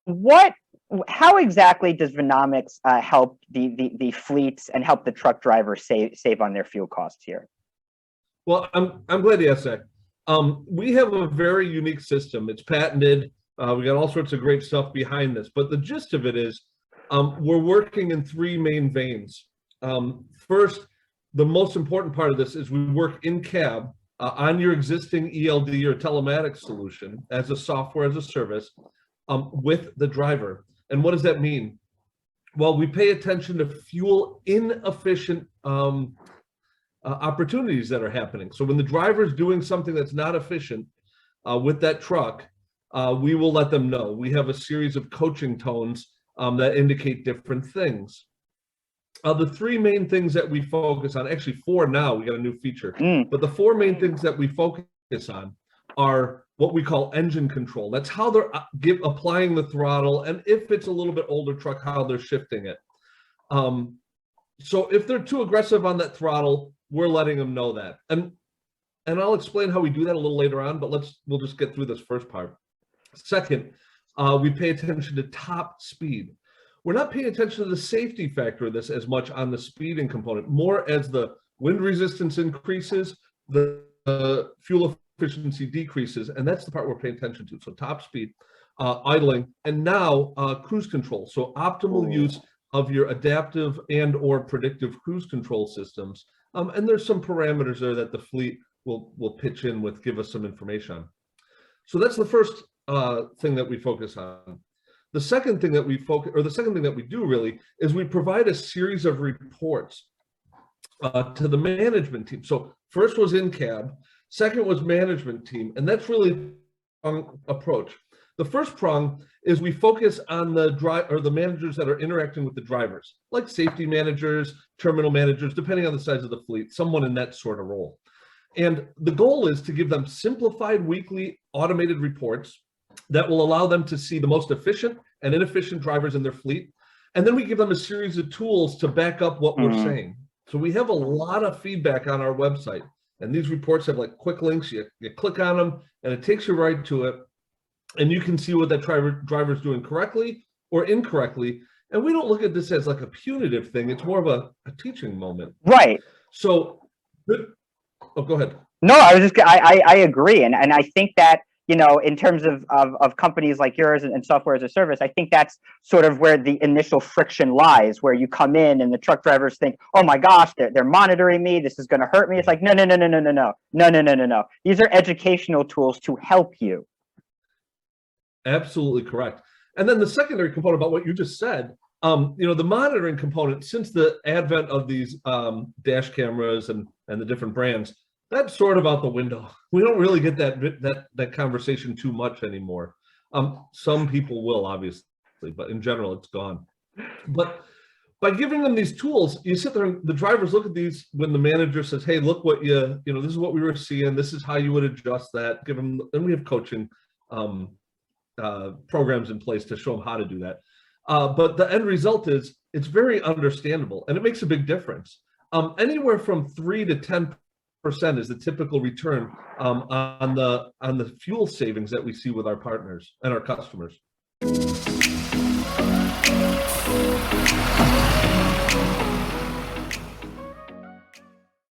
what, how exactly does Vnomics help the fleets and help the truck drivers save on their fuel costs here? Well, I'm glad you asked that. We have a very unique system. It's patented. We got all sorts of great stuff behind this, but the gist of it is we're working in three main veins. First, the most important part of this is we work in cab on your existing ELD or telematics solution as a software as a service with the driver. And what does that mean? Well, we pay attention to fuel inefficient opportunities that are happening. So when the driver is doing something that's not efficient with that truck, we will let them know. We have a series of coaching tones that indicate different things. The three main things that we focus on, actually four now, we got a new feature, but the four main things that we focus on are what we call engine control. That's how they're applying the throttle, and if it's a little bit older truck, how they're shifting it. So if they're too aggressive on that throttle, we're letting them know that. And I'll explain how we do that a little later on, but we'll just get through this first part. Second, we pay attention to top speed. We're not paying attention to the safety factor of this as much on the speeding component, more as the wind resistance increases, the fuel efficiency decreases, and that's the part we're paying attention to. So top speed, idling, and now cruise control. So optimal use of your adaptive and or predictive cruise control systems. And there's some parameters there that the fleet will pitch in with, give us some information on. So that's the first thing that we focus on. The second thing that we do really is we provide a series of reports to the management team. So first was in cab, second was management team, and that's really an approach. The first prong is we focus on the managers that are interacting with the drivers, like safety managers, terminal managers, depending on the size of the fleet, someone in that sort of role. And the goal is to give them simplified weekly automated reports that will allow them to see the most efficient and inefficient drivers in their fleet. And then we give them a series of tools to back up what we're saying. So we have a lot of feedback on our website. And these reports have like quick links. You click on them and it takes you right to it. And you can see what that driver is doing correctly or incorrectly. And we don't look at this as like a punitive thing. It's more of a teaching moment. Right. So, oh, go ahead. No, I agree. And I think that, you know, in terms of companies like yours and software as a service, I think that's sort of where the initial friction lies, where you come in and the truck drivers think, oh my gosh, they're monitoring me, this is going to hurt me. It's like, no. These are educational tools to help you. Absolutely correct. And then the secondary component about what you just said, you know, the monitoring component, since the advent of these dash cameras and the different brands, that's sort of out the window. We don't really get that conversation too much anymore. Some people will, obviously, but in general, it's gone. But by giving them these tools, you sit there and the drivers look at these when the manager says, hey, look what you know, this is what we were seeing. This is how you would adjust that. Give them, and we have coaching programs in place to show them how to do that. But the end result is it's very understandable and it makes a big difference. Anywhere from 3 to 10% is the typical return on the fuel savings that we see with our partners and our customers.